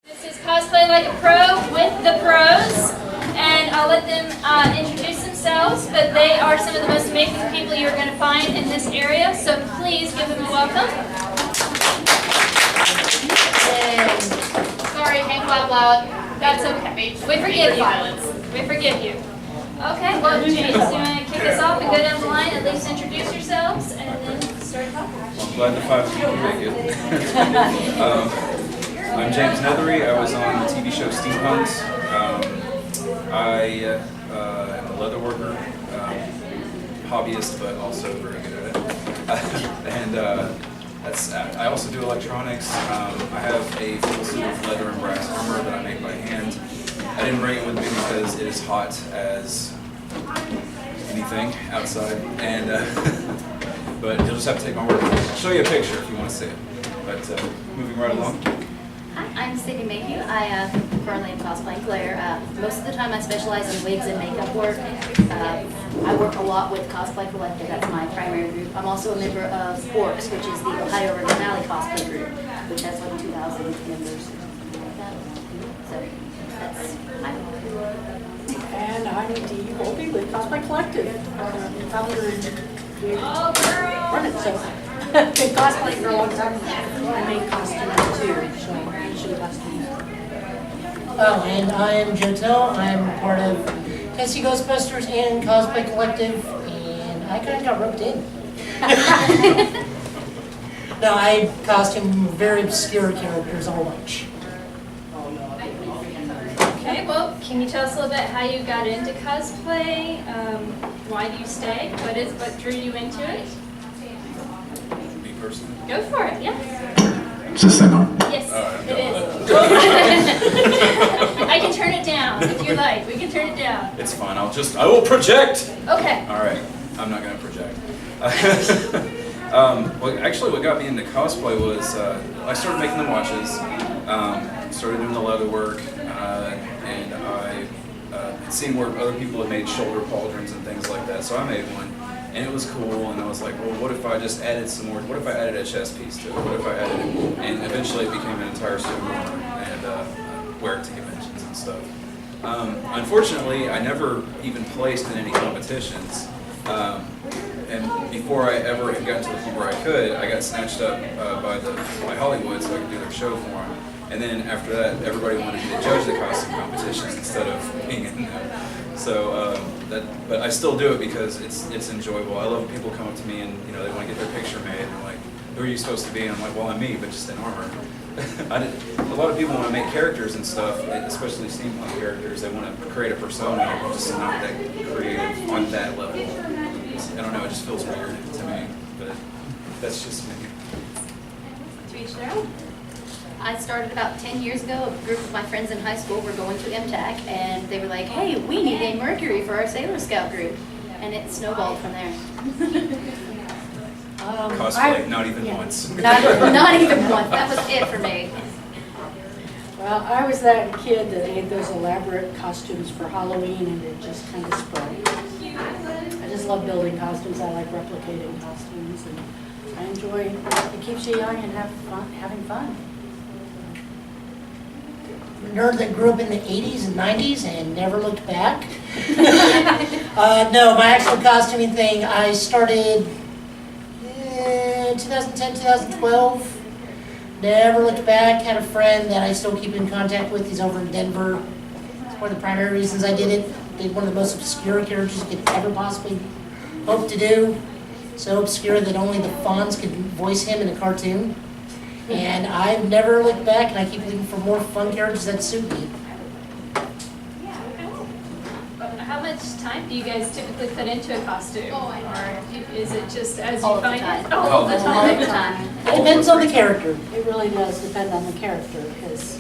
This is Cosplay Like A Pro with the pros, and I'll let them introduce themselves, but they are some of the most amazing people you're going to find in this area, so please give them a welcome. Sorry, can't clap loud. That's okay. We forgive you. We forgive you. Okay, well, James, you want to kick us off and go down the line, at least introduce yourselves, and then start talking. I'm glad the 5 people make it. I'm James Neathery. I was on the TV show Steampunk'd. I am a leather worker, hobbyist, but also very good at it. And I also do electronics. I have a full suit of leather and brass armor that I make by hand. I didn't bring it with me because it is hot as anything outside, and but you'll just have to take my word for it. I'll show you a picture if you want to see it. But moving right along. Hi, I'm Sadie Mayhew. I currently am cosplaying Claire. Most of the time I specialize in wigs and makeup work. I work a lot with Cosplay Collective. That's my primary group. I'm also a member of Forks, which is the Ohio River Valley cosplay group, which has like 2,000 members or something like that. So that's my work. And I'm Dee Volpe with Cosplay Collective. Founder and run it, so been cosplaying for a long time. I make costumes too, so usually costumes. Oh, and I'm Jotel. I'm part of TN Ghostbusters and Cosplay Collective, and I kind of got roped in. No, I costume very obscure characters a whole bunch. Okay, well, can you tell us a little bit how you got into cosplay? Why do you stay? What drew you into it? Me personally. Go for it, yeah. Is this thing on? Yes, it is. I can turn it down if you like. We can turn it down. It's fine. I will project. Okay. All right. I'm not going to project. Well, actually, what got me into cosplay was I started making the watches, started doing the leather work, and I had seen where other people had made shoulder pauldrons and things like that. So I made one, and it was cool. And I was like, well, what if I just added some more? What if I added a chest piece to it? What if I added it? And eventually, it became an entire suit armor, and wear it to conventions and stuff. Unfortunately, I never even placed in any competitions. And before I ever had gotten to the point where I could, I got snatched up by Hollywood so I could do their show for them. And then after that, everybody wanted me to judge the costume competitions instead of being in them. So but I still do it because it's enjoyable. I love when people come up to me and they want to get their picture made. And they're like, "Who are you supposed to be?" And I'm like, "Well, I'm me, but just in armor." A lot of people want to make characters and stuff, especially steampunk characters. They want to create a persona, just not that creative on that level. I don't know, it just feels weird to me, but that's just me. To each their own. I started about 10 years ago. A group of my friends in high school were going to MTAC, and they were like, "Hey, we need a Mercury for our Sailor Scout group." And it snowballed from there. Cosplay, not even once. Not even once. That was it for me. Well, I was that kid that made those elaborate costumes for Halloween, and it just kind of spread. I just love building costumes. I like replicating costumes, and I enjoy it. Keeps you young and having fun. Nerd that grew up in the 80s and 90s and never looked back. No, my actual costuming thing, I started in 2010, 2012. Never looked back. Had a friend that I still keep in contact with. He's over in Denver. It's one of the primary reasons I did it. Did one of the most obscure characters you could ever possibly hope to do. So obscure that only the Fonz could voice him in a cartoon. And I've never looked back, and I keep looking for more fun characters that suit me. How much time do you guys typically put into a costume? Or is it just as All you of the find time. it? All the All time. the time. It depends on the character. It really does depend on the character, because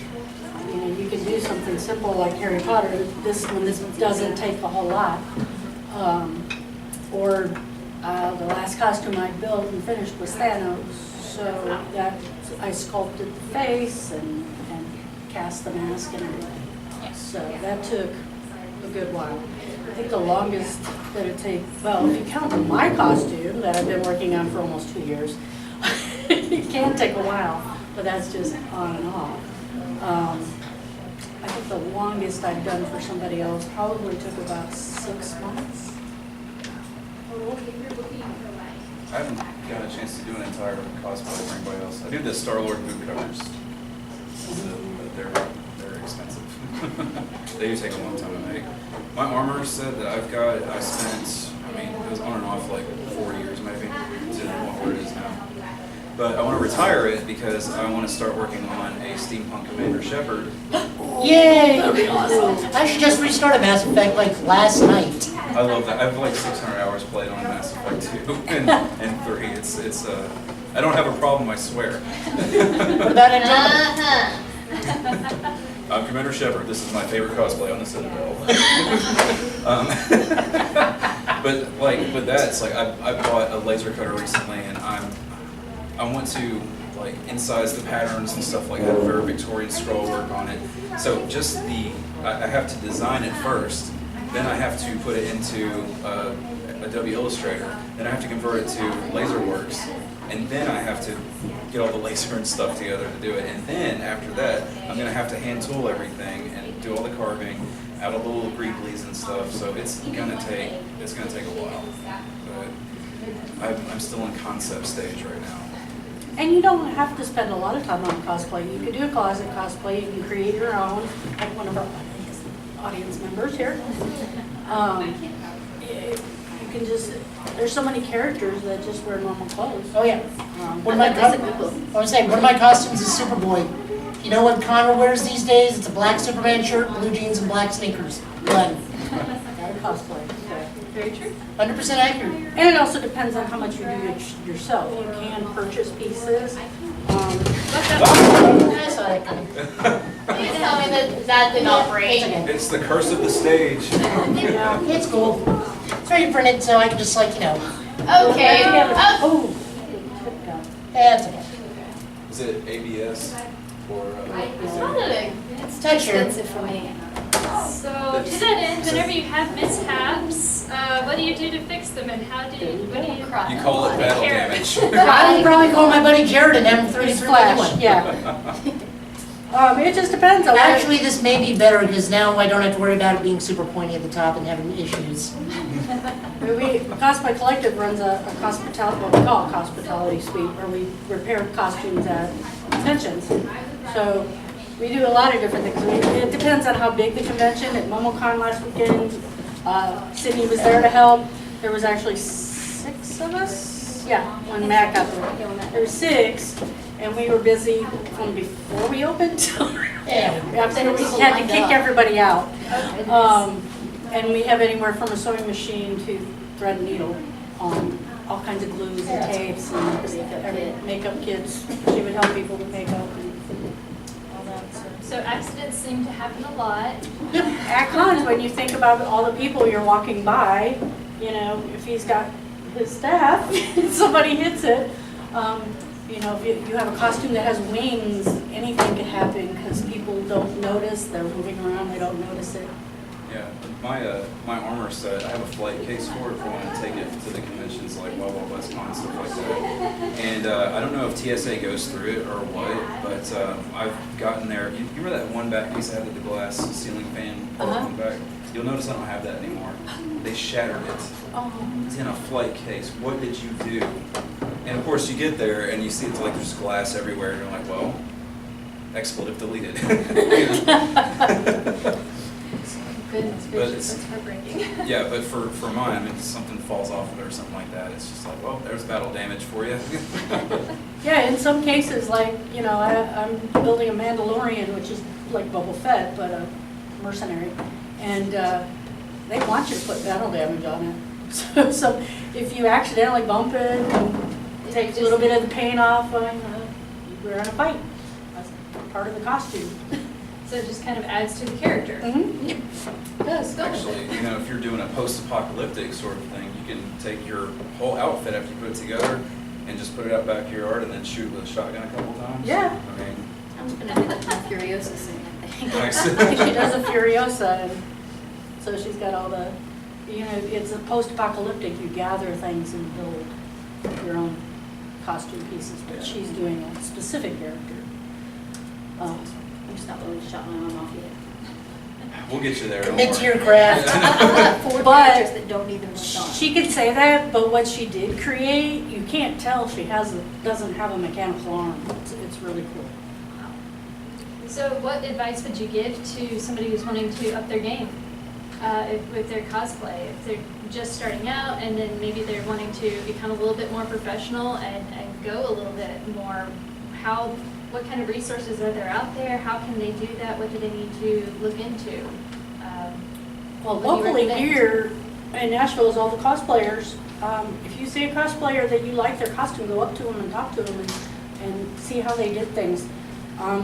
you can do something simple like Harry Potter. This one doesn't take a whole lot. Or the last costume I built and finished was Thanos, so that I sculpted the face and cast the mask and everything. So that took a good while. I think the longest that it takes, well, if you count my costume that I've been working on for almost 2 years, it can take a while, but that's just on and off. I think the longest I've done for somebody else probably took about 6 months. I haven't got a chance to do an entire cosplay for anybody else. I do the Star-Lord boot covers, but they're expensive. They do take a long time to make. My armor set that I spent, it was on and off like 4 years maybe, to where it is now. But I want to retire it because I want to start working on a Steampunk Commander Shepard. Yay! That'd be awesome. I should just restarted Mass Effect like last night. I love that. I have like 600 hours played on Mass Effect 2 and 3. It's I don't have a problem, I swear. What about Andromeda? I'm Commander Shepard. This is my favorite cosplay on the Citadel. But like with that, it's like I bought a laser cutter recently, and I want to like incise the patterns and stuff like that. Very Victorian scroll work on it. So just I have to design it first. Then I have to put it into Adobe Illustrator. Then I have to convert it to LaserWorks. And then I have to get all the laser and stuff together to do it. And then after that, I'm going to have to hand tool everything and do all the carving, add all the little greeblies and stuff. So it's going to take a while. But I'm still in concept stage right now. And you don't have to spend a lot of time on cosplay. You could do a closet cosplay. You can create your own, like one of our audience members here. You can just, there's so many characters that just wear normal clothes. Oh yeah. One of my costumes is Superboy. You know what Connor wears these days? It's a black Superman shirt, blue jeans, and black sneakers. Done. Got a cosplay. Very true. 100% accurate. And it also depends on how much you do it yourself. You can purchase pieces. That's all right. Please tell me that did not break. It's the curse of the stage. Yeah. It's cool. It's already printed, so I can just Okay. Oh. That's okay. Is it ABS or? It's too Touch here. expensive for me. So to that end, whenever you have mishaps, what do you do to fix them, and what do you? You call it battle damage. I would probably call my buddy Jared and have him 33 Flash, anyway. yeah. It just depends on Actually, this may be better because now I don't have to worry about it being super pointy at the top and having issues. Cosplay Collective runs a hospitality, what we call a hospitality suite, where we repair costumes at conventions. So we do a lot of different things. It depends on how big the convention. At MomoCon last weekend, Sydney was there to help. There was actually 6 of us. Yeah, when Matt got there. There were 6, and we were busy from before we opened. After we had to kick everybody out. And we have anywhere from a sewing machine to thread and needle, all kinds of glues and tapes and makeup kits. She would help people with makeup and all that. So accidents seem to happen a lot. At cons, when you think about all the people you're walking by, if he's got his staff, somebody hits it. If you have a costume that has wings, anything could happen because people don't notice. They're moving around, they don't notice it. Yeah, my armor set, I have a flight case for it if I want to take it to the conventions like Wild Wild West Con and stuff like that. And I don't know if TSA goes through it or what, but I've gotten there. You remember that one back piece I had with the glass ceiling fan on the back? You'll notice I don't have that anymore. They shattered it. It's in a flight case. What did you do? And of course you get there and you see it's like there's glass everywhere and you're like, well, expletive deleted. Goodness gracious, that's heartbreaking. Yeah, but for mine, if something falls off of it or something like that, it's just like, well, there's battle damage for you. Yeah, in some cases, like, I'm building a Mandalorian, which is like Boba Fett, but a mercenary. And they want you to put battle damage on it. So if you accidentally bump it and take a little bit of the paint off, we're in a fight. That's part of the costume. So it just kind of adds to the character. Mm-hmm. It does, don't Actually, it? if you're doing a post-apocalyptic sort of thing, you can take your whole outfit after you put it together and just put it out back of your yard and then shoot with a shotgun a couple times. Yeah. I'm just gonna do that with Furiosa soon, I think. Nice. She does a Furiosa, and so she's got all the, it's a post-apocalyptic. You gather things and build your own costume pieces, but she's doing a specific character. I'm just not willing to shut my arm off yet. We'll get you there. don't Commit to worry. your craft. I have 4 But characters that don't even look on. She can say that, but what she did create, you can't tell she doesn't have a mechanical arm. It's really cool. So what advice would you give to somebody who's wanting to up their game with their cosplay? If they're just starting out and then maybe they're wanting to become a little bit more professional and go a little bit more, what kind of resources are there out there? How can they do that? What do they need to look into? Well, What do you locally recommend? here in Nashville is all the cosplayers. If you see a cosplayer that you like their costume, go up to them and talk to them and see how they did things.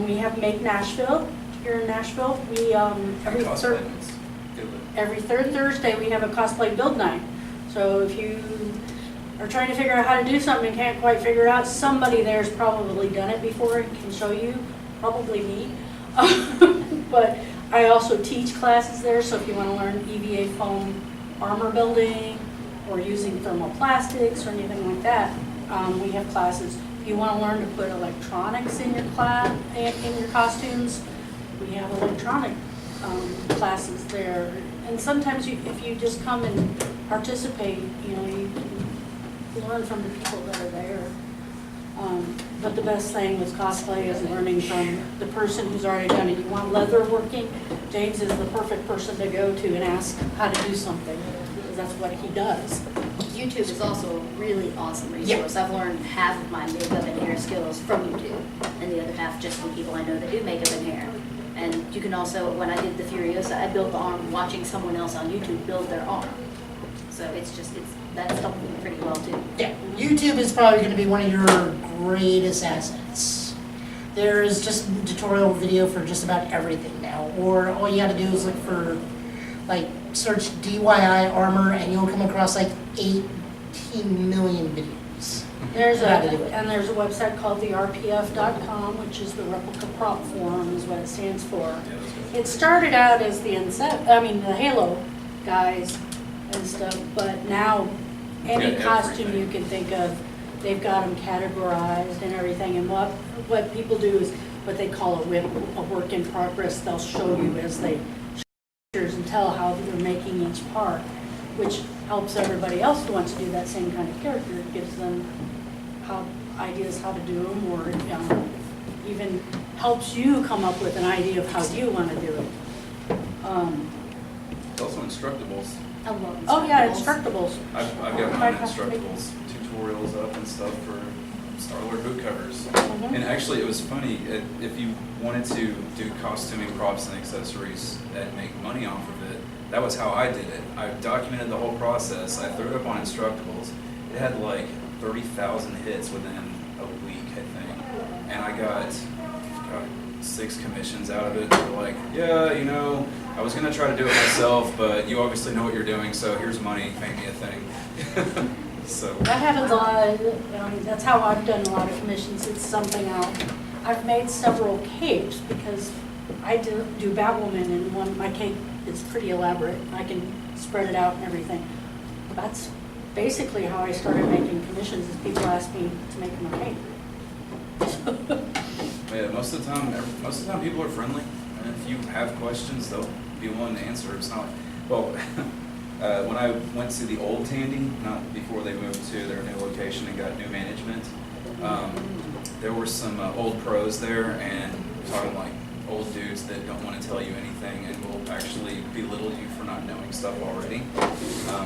We have Make Nashville here in Nashville. We Cosplay means good with- every third Thursday we have a cosplay build night. So if you are trying to figure out how to do something and can't quite figure it out, somebody there's probably done it before and can show you, probably me. But I also teach classes there, so if you want to learn EVA foam armor building or using thermoplastics or anything like that, we have classes. If you want to learn to put electronics in your in your costumes, we have electronic classes there. And sometimes if you just come and participate, you can learn from the people that are there. But the best thing with cosplay is learning from the person who's already done it. You want leather working, James is the perfect person to go to and ask how to do something, because that's what he does. YouTube is also a really awesome resource. I've learned half of my makeup and hair skills from YouTube, and the other half just from people I know that do makeup and hair. And you can also, when I did the Furiosa, I built the arm watching someone else on YouTube build their arm. So that's helped me pretty well too. Yeah, YouTube is probably going to be one of your greatest assets. There's just tutorial video for just about everything now. Or all you got to do is look for, search DIY armor, and you'll come across 18 million videos. There's How to do it. there's a website called the RPF.com, which is the Replica Prop Forum, is what it stands for. Yeah, that's good. It started out as the the Halo guys and stuff, but now any Yeah, costume everything. you can think of, they've got them categorized and everything. And what people do is what they call a work in progress. They'll show you as they and tell how they're making each part, which helps everybody else who wants to do that same kind of character. It gives them ideas how to do them, or even helps you come up with an idea of how you want to do it. It's also instructables. I love Oh yeah, instructables. instructables. I've got my own instructables tutorials up and stuff for Star-Lord boot covers. Mhm. And actually, it was funny, if you wanted to do costuming, props, and accessories and make money off of it, that was how I did it. I documented the whole process. I threw it up on Instructables. It had 30,000 hits within a week, I think. And I got 6 commissions out of it. They were like, yeah, I was going to try to do it myself, but you obviously know what you're doing, so here's money, make me a thing. So. That happens a lot. That's how I've done a lot of commissions. It's something I've made several capes because I do Batwoman, and my cape is pretty elaborate. I can spread it out and everything. That's basically how I started making commissions. Is people ask me to make them a cape. Yeah, most of the time people are friendly, and if you have questions, they'll be willing to answer. It's not when I went to the old Tandy, not before they moved to their new location and got new management, there were some old pros there, and talking old dudes that don't want to tell you anything and will actually belittle you for not knowing stuff already.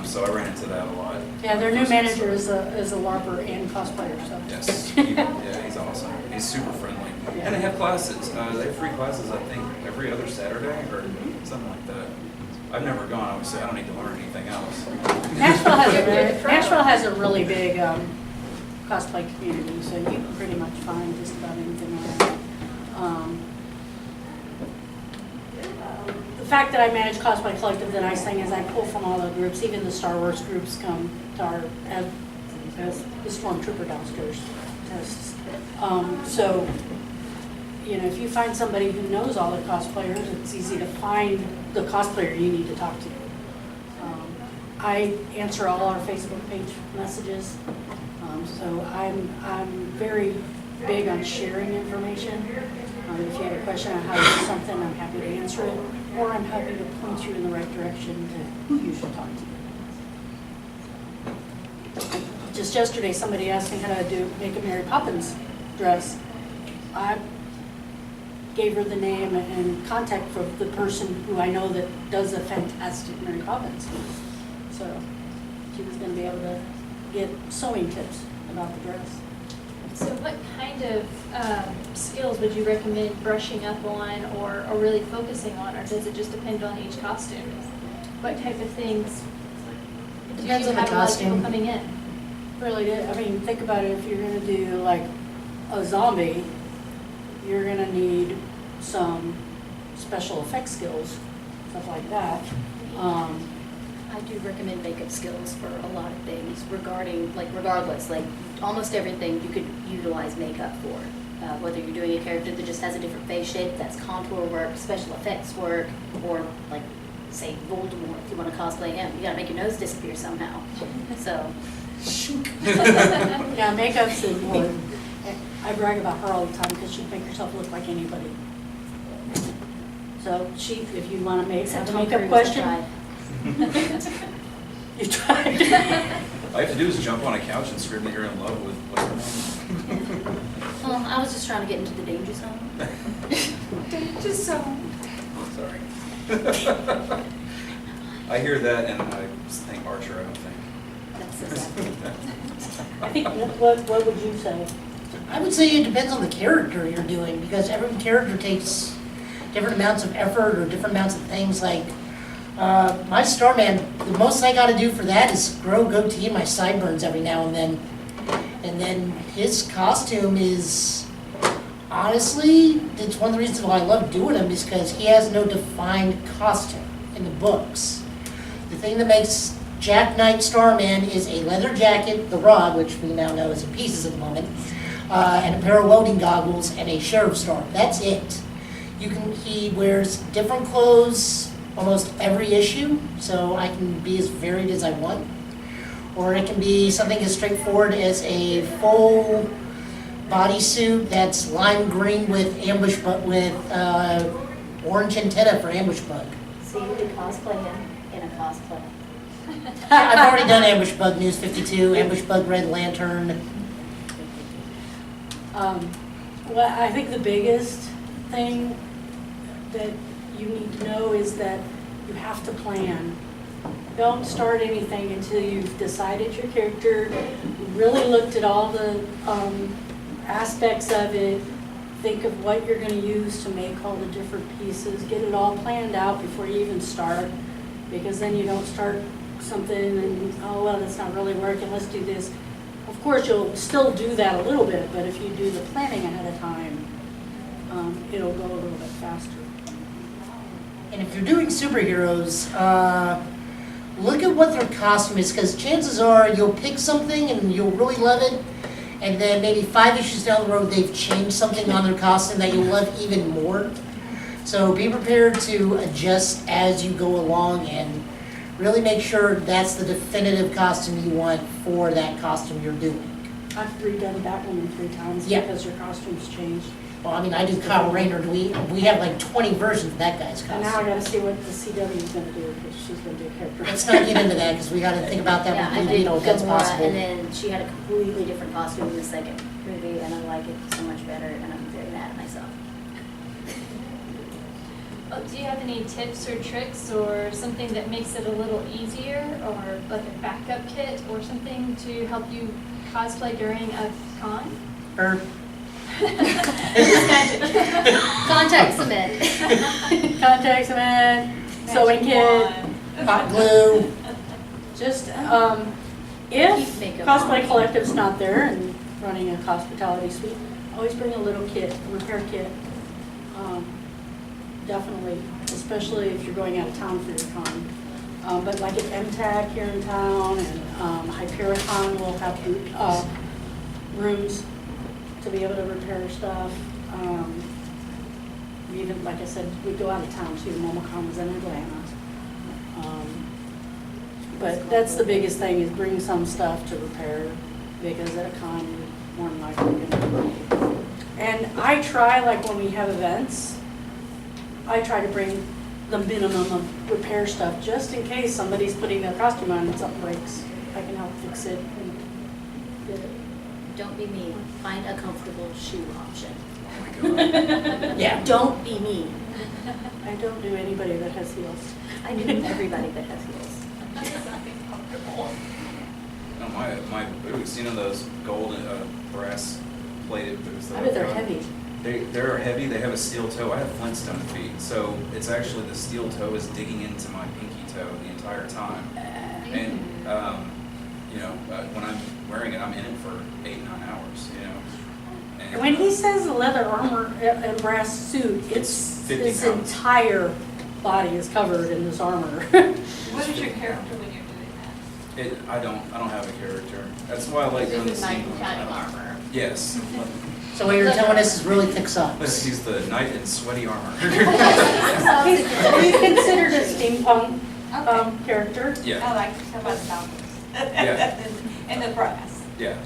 So I ran into that a lot. Yeah, their new manager is a LARPer and cosplayer. So. Yes, he's awesome. He's super friendly. Yeah. And they have classes. They have free classes, I think, every other Saturday or something like that. I've never gone, obviously. I don't need to learn anything else. Nashville has a really big cosplay community, so you can pretty much find just about anything around. The fact that I manage Cosplay Collective, the nice thing is I pull from all the groups. Even the Star Wars groups come to our, as the Stormtrooper downstairs tests. So, if you find somebody who knows all the cosplayers, it's easy to find the cosplayer you need to talk to. I answer all our Facebook page messages, so I'm very big on sharing information. If you have a question on how to do something, I'm happy to answer it, or I'm happy to point you in the right direction to who you should talk to. Just yesterday, somebody asked me how to make a Mary Poppins dress. I gave her the name and contact for the person who I know that does a fantastic Mary Poppins. So she was going to be able to get sewing tips about the dress. So what kind of skills would you recommend brushing up on or really focusing on, or does it just depend on each costume? What type of things do you Depends on the have a lot of people costume. coming in? Really, I mean, think about it. If you're going to do like a zombie, you're going to need some special effects skills, stuff like that. I do recommend makeup skills for a lot of things regardless, like almost everything you could utilize makeup for. Whether you're doing a character that just has a different face shape, that's contour work, special effects work, or like, say, Voldemort, if you want to cosplay him, you gotta make your nose disappear somehow. So, Yeah, makeup's important. I brag about her all the time because she'd make herself look like anybody. So, Chief, if you want to have a Tom makeup Cruise, question, I you tried. All you have to do is jump on a couch and scream that you're in love with whatever. Well, I was just trying to get into the danger zone. Danger zone. Sorry. I hear that and I just think Archer, I don't think. That's so sad. I think, what would you say? I would say it depends on the character you're doing, because every character takes different amounts of effort or different amounts of things. Like my Starman, the most I got to do for that is grow a goatee and my sideburns every now and then. And then his costume is, honestly, it's one of the reasons why I love doing him, is because he has no defined costume in the books. The thing that makes Jack Knight Starman is a leather jacket, the rod, which we now know is in pieces at the moment, and a pair of welding goggles and a sheriff's star. That's it. He wears different clothes almost every issue, so I can be as varied as I want. Or it can be something as straightforward as a full bodysuit that's lime green with orange antenna for ambush bug. So you could cosplay him in a cosplay. I've already done ambush bug News 52, ambush bug Red Lantern. Well, I think the biggest thing that you need to know is that you have to plan. Don't start anything until you've decided your character, really looked at all the aspects of it, think of what you're going to use to make all the different pieces, get it all planned out before you even start, because then you don't start something and, oh, well, that's not really working, let's do this. Of course, you'll still do that a little bit, but if you do the planning ahead of time, it'll go a little bit faster. And if you're doing superheroes, look at what their costume is, because chances are you'll pick something and you'll really love it, and then maybe 5 issues down the road they've changed something on their costume that you'll love even more. So be prepared to adjust as you go along and really make sure that's the definitive costume you want for that costume you're doing. I've redone Batwoman 3 times Yeah. because her costume's changed. Well, I mean, I do Kyle Rayner. We have like 20 versions of that guy's And now I costume. gotta see what the CW is gonna do, because she's gonna do a character. Let's not get into that, because we got to think about that Yeah, I when did we know if that's Gamora, possible. and then she had a completely different costume in the second movie, and I like it so much better, and I'm very mad at myself. Well, do you have any tips or tricks or something that makes it a little easier, or like a backup kit or something to help you cosplay during a con? Or Contact cement. Contact cement, sewing kit, hot glue. just, Keep if makeup Cosplay on. Collective's not there and running a hospitality suite, always bring a little kit, a repair kit. Definitely, especially if you're going out of town for your con. But like at MTAC here in town and Hypericon will have rooms to be able to repair stuff. Even, like I said, we go out of town too. MomoCon was in Atlanta. But that's the biggest thing, is bring some stuff to repair, because at a con, you're more than likely going to. And I try, like when we have events, I try to bring the minimum of repair stuff, just in case somebody's putting their costume on and something breaks. I can help fix it and get it. Don't be me. Find a comfortable shoe option. Oh my God. Yeah. Don't be me. I don't do anybody that has heels. I do everybody that has heels. No, my boots, you know those gold brass plated boots? that I bet they're I've got? heavy. They're heavy, they have a steel toe. I have Flintstone feet, so it's actually the steel toe is digging into my pinky toe the entire time. And, you know, when I'm wearing it, I'm in it for 8-9 hours, you know. And when he says leather armor and brass suit, it's 50 his pounds. entire body is covered in this armor. What is your character when you're doing that? I don't have a character. That's why I like doing the Knight steampunk. in shining armor. Yes. So what you're telling us is really thick Let's socks. use the knight in sweaty armor. He's considered a steampunk character. Yeah. I like to talk about the falcons. Yeah. And the brass. Yeah,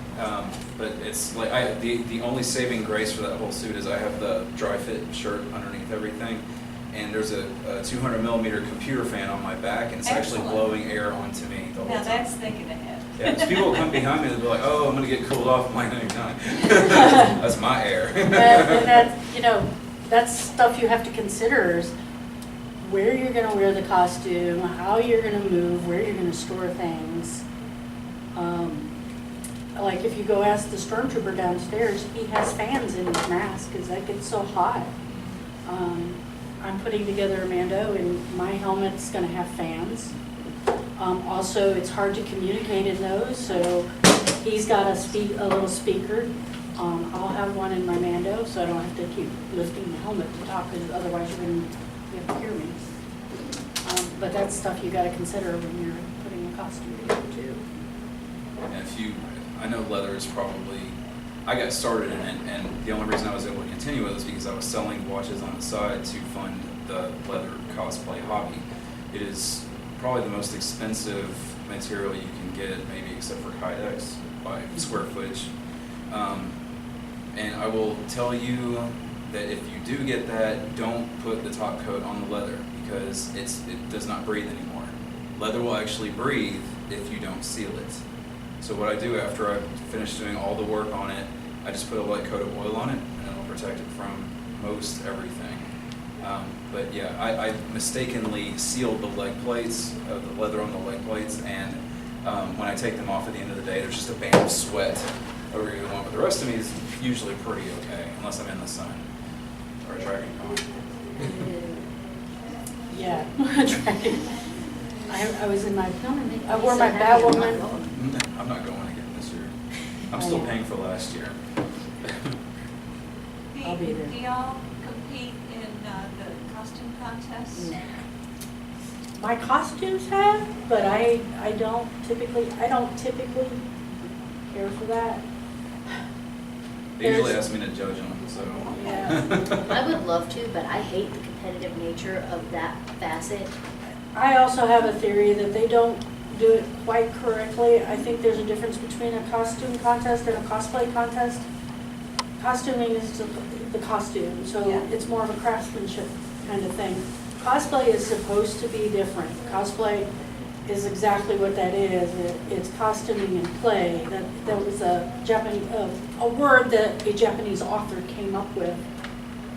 but it's like the only saving grace for that whole suit is I have the dry fit shirt underneath everything, and there's a 200 millimeter computer fan on my back, and it's actually Excellent. blowing air onto me the whole Now time. that's thinking ahead. Yeah, 'cause people will come behind me and they'll be like, "Oh, I'm gonna get cooled off." I'm like, "No, you're not." That's my air. And that, you know, that's stuff you have to consider is where you're gonna wear the costume, how you're gonna move, where you're gonna store things. Like if you go ask the stormtrooper downstairs, he has fans in his mask because that gets so hot. I'm putting together a Mando and my helmet's gonna have fans. Also, it's hard to communicate in those, so he's got a little speaker. I'll have one in my Mando, so I don't have to keep lifting the helmet to talk, because otherwise you're going to hear me. But that's stuff you got to consider when you're putting a costume together too. And I know leather is probably, I got started in it, and the only reason I was able to continue with it is because I was selling watches on the side to fund the leather cosplay hobby. It is probably the most expensive material you can get, maybe except for Kydex by square footage. And I will tell you that if you do get that, don't put the top coat on the leather because it does not breathe anymore. Leather will actually breathe if you don't seal it. So what I do after I finish doing all the work on it, I just put a light coat of oil on it and it'll protect it from most everything. But yeah, I mistakenly sealed the leg plates, the leather on the leg plates, and when I take them off at the end of the day, there's just a band of sweat over either one. But the rest of me is usually pretty okay, unless I'm in the sun or a dragon con. Yeah, dragon. I was in my, I I wore my Batwoman. I'm not going again this year. I'm still paying for last year. I'll be there. Do y'all compete in the costume contest? Nah. My costumes have, but I don't typically care for that. They usually ask me to judge them, so. Yeah. I would love to, but I hate the competitive nature of that facet. I also have a theory that they don't do it quite correctly. I think there's a difference between a costume contest and a cosplay contest. Costuming is the costume, so Yeah. it's more of a craftsmanship kind of thing. Cosplay is supposed to be different. Cosplay is exactly what that is. It's costuming and play. That was a word that a Japanese author came up with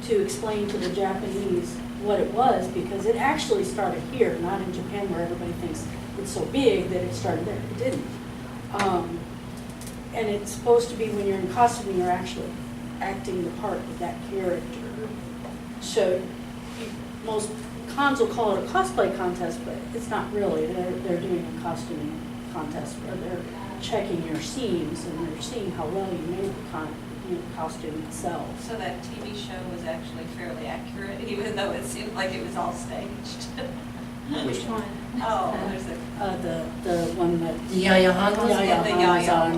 to explain to the Japanese what it was, because it actually started here, not in Japan where everybody thinks it's so big that it started there. It didn't. And it's supposed to be when you're in costuming, you're actually acting the part of that character. So most cons will call it a cosplay contest, but it's not really. They're doing a costuming contest where they're checking your seams and they're seeing how well you made the costume itself. So that TV show was actually fairly accurate, even though it seemed like it was all staged. Which one? Oh, there's a, The one that The Yaya Han was? Yaya the Han was Yaya.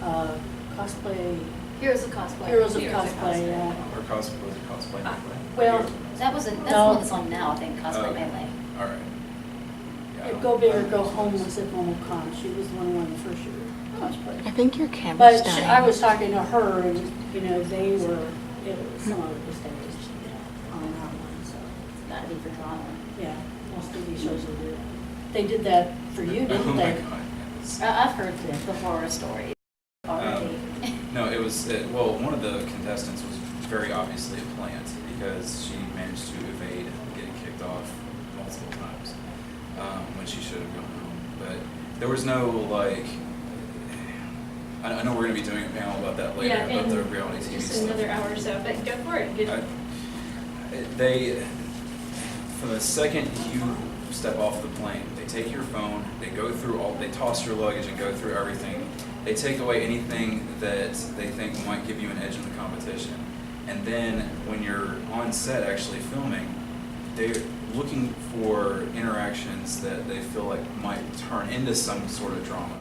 on. Cosplay, Heroes of Cosplay. Heroes of Heroes of Cosplay, Cosplay. yeah. Or cosplay, was it cosplay? Well, That's the No. one that's on now, I think, Cosplay Okay. Melee. All right. If Go Big or Go Home was at MomoCon. She was the one who won the first year cosplay. I think your camera's But dying. I was talking to her, and, you know, they were, some of it was staged on that one, so, That'd be for drama. yeah, most of these shows will do it. They did that for you, Oh didn't my they? God. I've heard the horror stories already. No, it was, well, one of the contestants was very obviously a plant because she managed to evade getting kicked off multiple times when she should have gone home. But there was no, like, I know we're going to be doing a panel about that later, Yeah, about and the reality TV just stuff. another hour or so, but go for it. Good. They, for the second you step off the plane, they take your phone, they go through they toss your luggage and go through everything. They take away anything that they think might give you an edge in the competition. And then when you're on set actually filming, they're looking for interactions that they feel like might turn into some sort of drama.